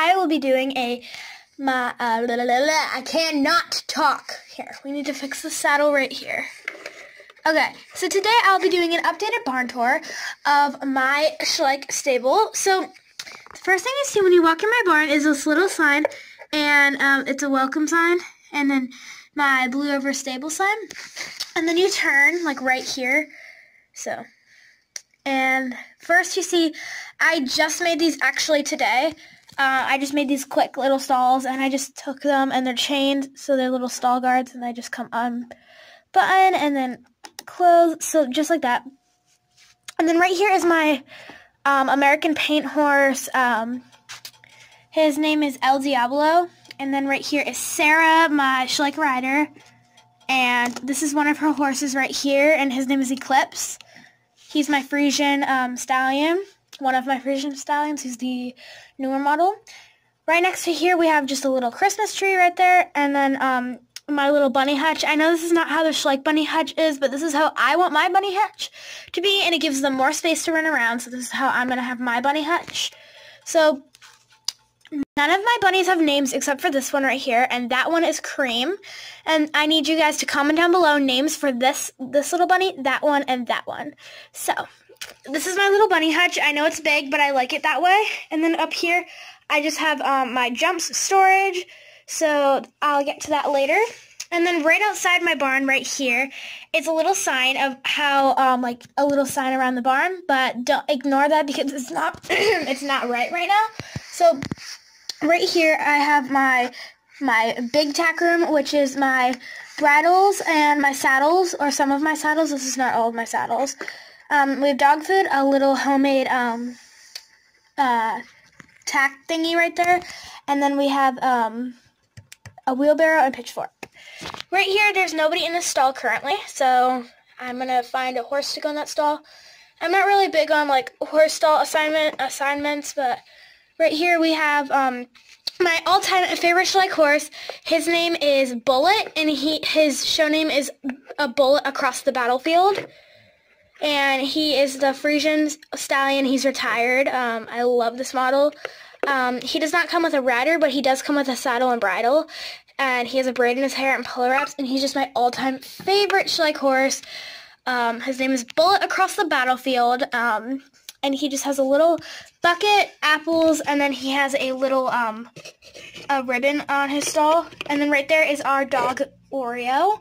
I will be doing I cannot talk. Here, we need to fix the saddle right here. Okay, so today I'll be doing an updated barn tour of my Schleich stable. So the first thing you see when you walk in my barn is this little sign, and it's a welcome sign, and then my Blue River stable sign. And then you turn, like right here, so. And first you see, I just made these actually today. I just made these quick little stalls, and I just took them, and they're chained, so they're little stall guards, and I just come unbutton and then close, so just like that. And then right here is my American paint horse. His name is El Diablo. And then right here is Sarah, my Schleich rider. And this is one of her horses right here, and his name is Eclipse. He's my Frisian stallion, one of my Frisian stallions. He's the newer model. Right next to here, we have just a little Christmas tree right there, and then my little bunny hutch. I know this is not how the Schleich bunny hutch is, but this is how I want my bunny hutch to be, and it gives them more space to run around, so this is how I'm going to have my bunny hutch. So none of my bunnies have names except for this one right here, and that one is Cream. And I need you guys to comment down below names for this little bunny, that one, and that one. So this is my little bunny hutch. I know it's big, but I like it that way. And then up here, I just have my jumps storage, so I'll get to that later. And then right outside my barn right here, it's a little sign of how, like a little sign around the barn, but don't ignore that because it's not, it's not right now. So right here, I have my big tack room, which is my bridles and my saddles, or some of my saddles. This is not all of my saddles. We have dog food, a little homemade tack thingy right there, and then we have a wheelbarrow and pitchfork. Right here, there's nobody in the stall currently, so I'm gonna find a horse to go in that stall. I'm not really big on like horse stall assignments, but right here we have my all-time favorite Schleich horse. His name is Bullet, and his show name is A Bullet Across the Battlefield. And he is the Frisian stallion. He's retired. I love this model. He does not come with a rider, but he does come with a saddle and bridle. And he has a braid in his hair and polo wraps, and he's just my all-time favorite Schleich horse. His name is Bullet Across the Battlefield. And he just has a little bucket, apples, and then he has a little a ribbon on his stall. And then right there is our dog, Oreo.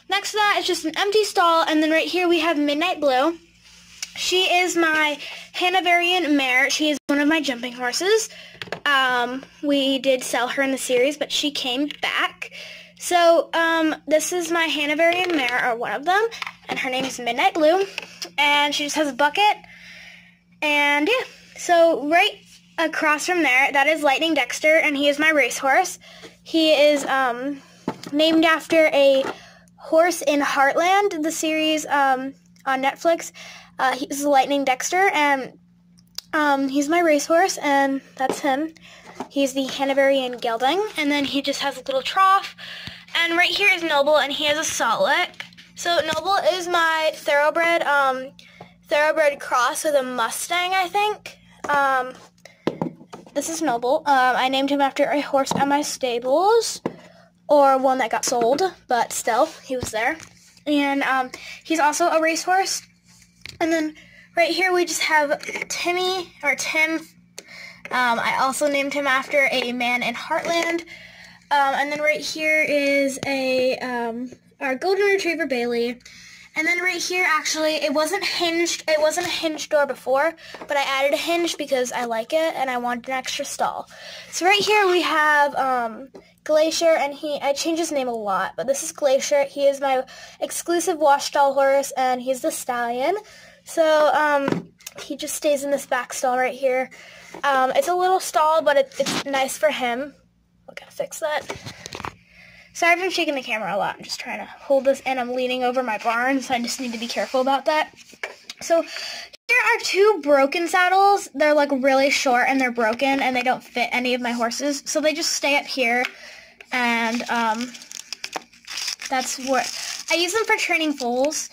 Next to that is just an empty stall, and then right here we have Midnight Blue. She is my Hanoverian mare. She is one of my jumping horses. We did sell her in the series, but she came back. So this is my Hanoverian mare, or one of them, and her name is Midnight Blue. And she just has a bucket. And yeah, so right across from there, that is Lightning Dexter, and he is my racehorse. He is named after a horse in Heartland, the series on Netflix. He's Lightning Dexter, and he's my racehorse, and that's him. He's the Hanoverian gelding, and then he just has a little trough. And right here is Noble, and he has a salt lick. So Noble is my thoroughbred cross with a Mustang, I think. This is Noble. I named him after a horse at my stables, or one that got sold, but still, he was there. And he's also a racehorse. And then right here we just have Timmy, or Tim. I also named him after a man in Heartland. And then right here is our Golden Retriever, Bailey. And then right here, actually, it wasn't hinged. It wasn't a hinged door before, but I added a hinge because I like it and I wanted an extra stall. So right here we have Glacier, and I changed his name a lot, but this is Glacier. He is my exclusive wash stall horse, and he's the stallion. So he just stays in this back stall right here. It's a little stall, but it's nice for him. We're gonna fix that. Sorry if I'm shaking the camera a lot. I'm just trying to hold this in. I'm leaning over my barn, so I just need to be careful about that. So here are two broken saddles. They're like really short, and they're broken, and they don't fit any of my horses. So they just stay up here, and that's what I use them for training foals.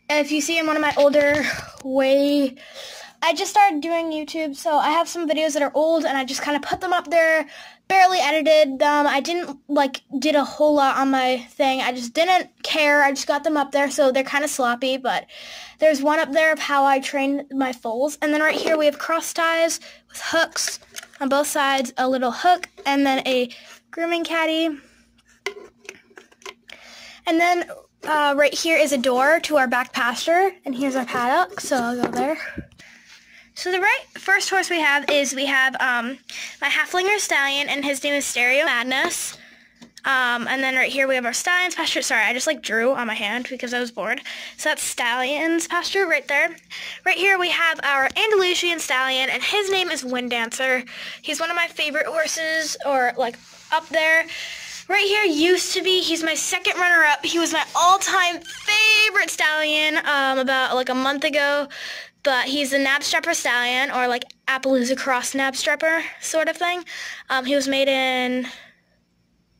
If you see in one of my older, way I just started doing YouTube, so I have some videos that are old, and I just kind of put them up there, barely edited them. I didn't, did a whole lot on my thing. I just didn't care. I just got them up there, so they're kind of sloppy, but there's one up there of how I train my foals. And then right here we have cross ties with hooks on both sides, a little hook, and then a grooming caddy. And then right here is a door to our back pasture, and here's our paddock, so I'll go there. So the first horse we have my Haflinger Stallion, and his name is Stereo Madness. And then right here we have our Stallion's pasture. Sorry, I just drew on my hand because I was bored. So that's Stallion's pasture right there. Right here we have our Andalusian Stallion, and his name is Wind Dancer. He's one of my favorite horses, or up there. Right here used to be, he's my second runner-up. He was my all-time favorite stallion about a month ago. But he's a Knabstrapper Stallion, or Appaloosa Cross Knabstrapper sort of thing. He was made in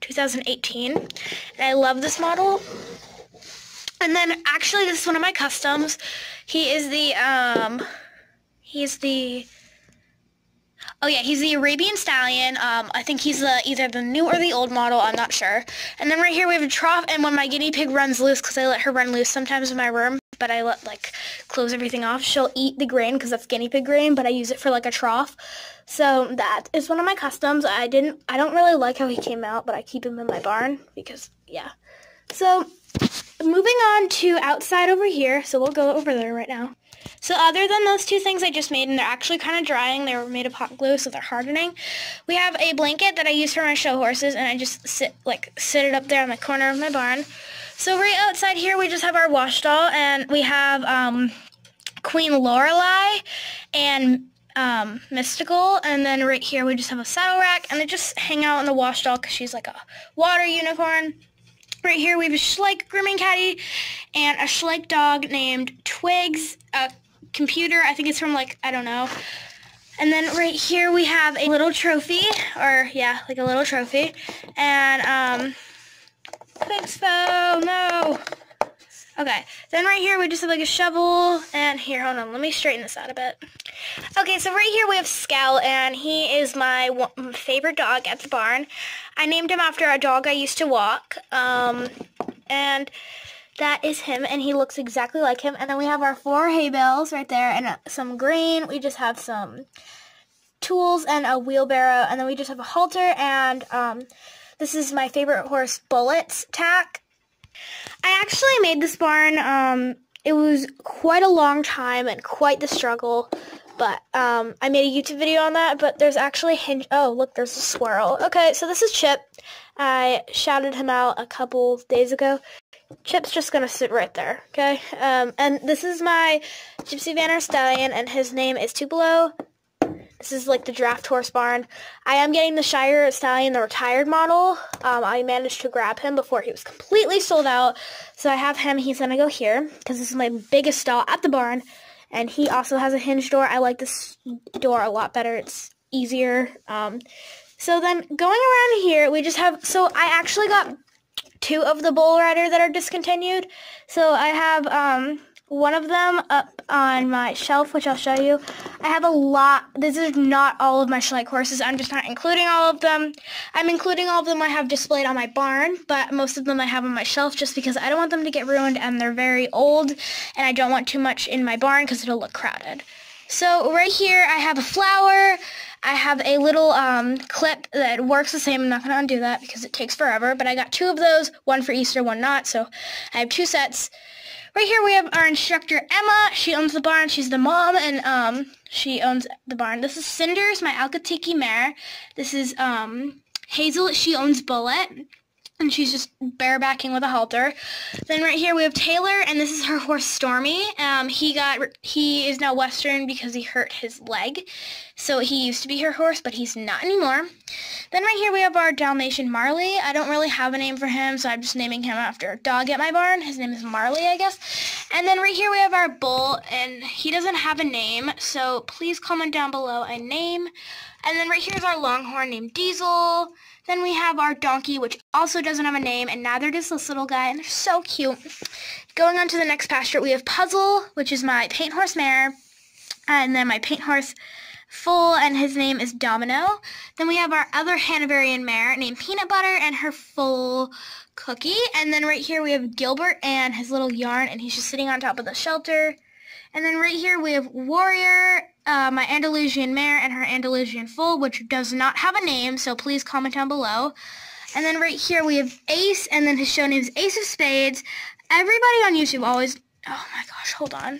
2018, and I love this model. And then actually this is one of my customs. He's the Arabian Stallion. I think he's either the new or the old model, I'm not sure. And then right here we have a trough, and when my guinea pig runs loose, because I let her run loose sometimes in my room, but I let close everything off, she'll eat the grain because that's guinea pig grain, but I use it for a trough. So that is one of my customs. I don't really like how he came out, but I keep him in my barn because, yeah. So moving on to outside over here, so we'll go over there right now. So other than those two things I just made, and they're actually kind of drying, they were made of hot glue, so they're hardening. We have a blanket that I use for my show horses, and I just sit it up there on the corner of my barn. So right outside here we just have our wash stall, and we have Queen Lorelei and Mystical, and then right here we just have a saddle rack, and they just hang out in the wash stall because she's like a water unicorn. Right here we have a Schleich grooming caddy and a Schleich dog named Twigs, a computer, I think it's from I don't know. And then right here we have a little trophy, or yeah, a little trophy. And thanks, Fo, no. Okay, then right here we just have a shovel, and here, hold on, let me straighten this out a bit. Okay, so right here we have Scout, and he is my favorite dog at the barn. I named him after a dog I used to walk, and that is him, and he looks exactly like him. And then we have our 4 hay bales right there, and some grain. We just have some tools and a wheelbarrow, and then we just have a halter, and this is my favorite horse, Bullet's tack. I actually made this barn. It was quite a long time and quite the struggle, but I made a YouTube video on that. But there's actually oh, look, there's a squirrel. Okay, so this is Chip. I shouted him out a couple days ago. Chip's just gonna sit right there, okay? And this is my Gypsy Vanner Stallion, and his name is Tupelo. This is the draft horse barn. I am getting the Shire Stallion, the retired model. I managed to grab him before he was completely sold out. So I have him. He's going to go here because this is my biggest stall at the barn. And he also has a hinge door. I like this door a lot better. It's easier. So then going around here, we just have, so I actually got 2 of the Bull Rider that are discontinued. So I have one of them up on my shelf, which I'll show you. I have a lot. This is not all of my Schleich horses. I'm just not including all of them. I'm including all of them I have displayed on my barn, but most of them I have on my shelf just because I don't want them to get ruined, and they're very old, and I don't want too much in my barn because it'll look crowded. So right here I have a flower. I have a little clip that works the same. I'm not going to undo that because it takes forever, but I got 2 of those, one for Easter, one not, so I have 2 sets. Right here we have our instructor, Emma. She owns the barn. She's the mom, and she owns the barn. This is Cinders, my Alcatiki mare. This is Hazel. She owns Bullet, and she's just barebacking with a halter. Then right here we have Taylor, and this is her horse, Stormy. He is now Western because he hurt his leg. So he used to be her horse, but he's not anymore. Then right here we have our Dalmatian Marley. I don't really have a name for him, so I'm just naming him after a dog at my barn. His name is Marley, I guess. And then right here we have our bull, and he doesn't have a name, so please comment down below a name. And then right here is our Longhorn named Diesel. Then we have our donkey, which also doesn't have a name, and neither does this little guy, and they're so cute. Going on to the next pasture, we have Puzzle, which is my paint horse mare. And then my paint horse Foal, and his name is Domino. Then we have our other Hanoverian mare named Peanut Butter and her Foal Cookie. And then right here we have Gilbert and his little Yarn, and he's just sitting on top of the shelter. And then right here we have Warrior, my Andalusian mare and her Andalusian foal, which does not have a name, so please comment down below. And then right here we have Ace, and then his show name is Ace of Spades. Everybody on YouTube always, oh my gosh, hold on.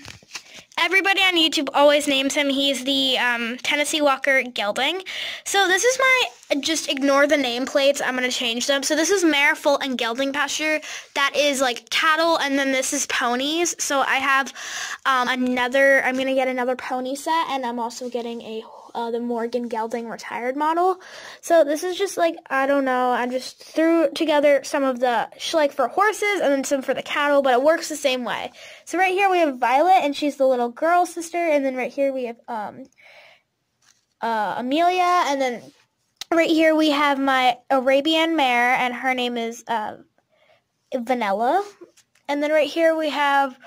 Everybody on YouTube always names him. He's the Tennessee Walker Gelding. So this is my, just ignore the nameplates. I'm going to change them. So this is mare, foal, and gelding pasture. That is like cattle, and then this is ponies. So I have I'm going to get another pony set, and I'm also getting the Morgan Gelding retired model. So this is just like, I don't know, I just threw together some of the Schleich for horses and then some for the cattle, but it works the same way. So right here we have Violet, and she's the little girl sister, and then right here we have Amelia, and then right here we have my Arabian mare, and her name is Vanilla. And then right here we have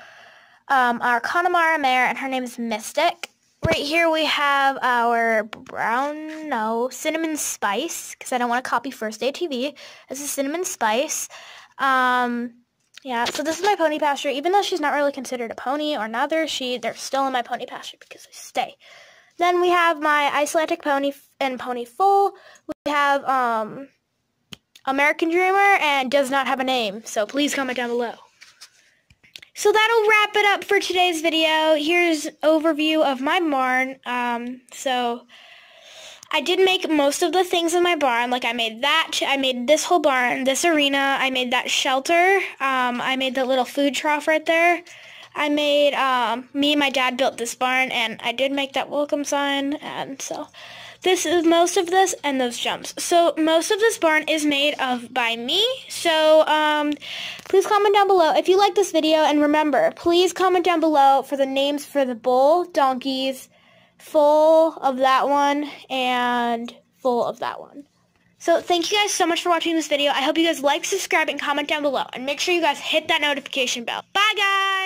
our Connemara mare, and her name is Mystic. Right here we have our Cinnamon Spice, because I don't want to copy First Day TV. This is Cinnamon Spice. Yeah, so this is my pony pasture. Even though she's not really considered a pony or neither, they're still in my pony pasture because they stay. Then we have my Icelandic pony and pony foal. We have American Dreamer, and does not have a name, so please comment down below. So that'll wrap it up for today's video. Here's an overview of my barn. So I did make most of the things in my barn. Like I made this whole barn, this arena. I made that shelter. I made the little food trough right there. I made, me and my dad built this barn, and I did make that welcome sign. And so this is most of this and those jumps. So most of this barn is made by me. So please comment down below if you like this video, and remember, please comment down below for the names for the bull, donkeys, foal of that one, and foal of that one. So thank you guys so much for watching this video. I hope you guys like, subscribe, and comment down below, and make sure you guys hit that notification bell. Bye guys!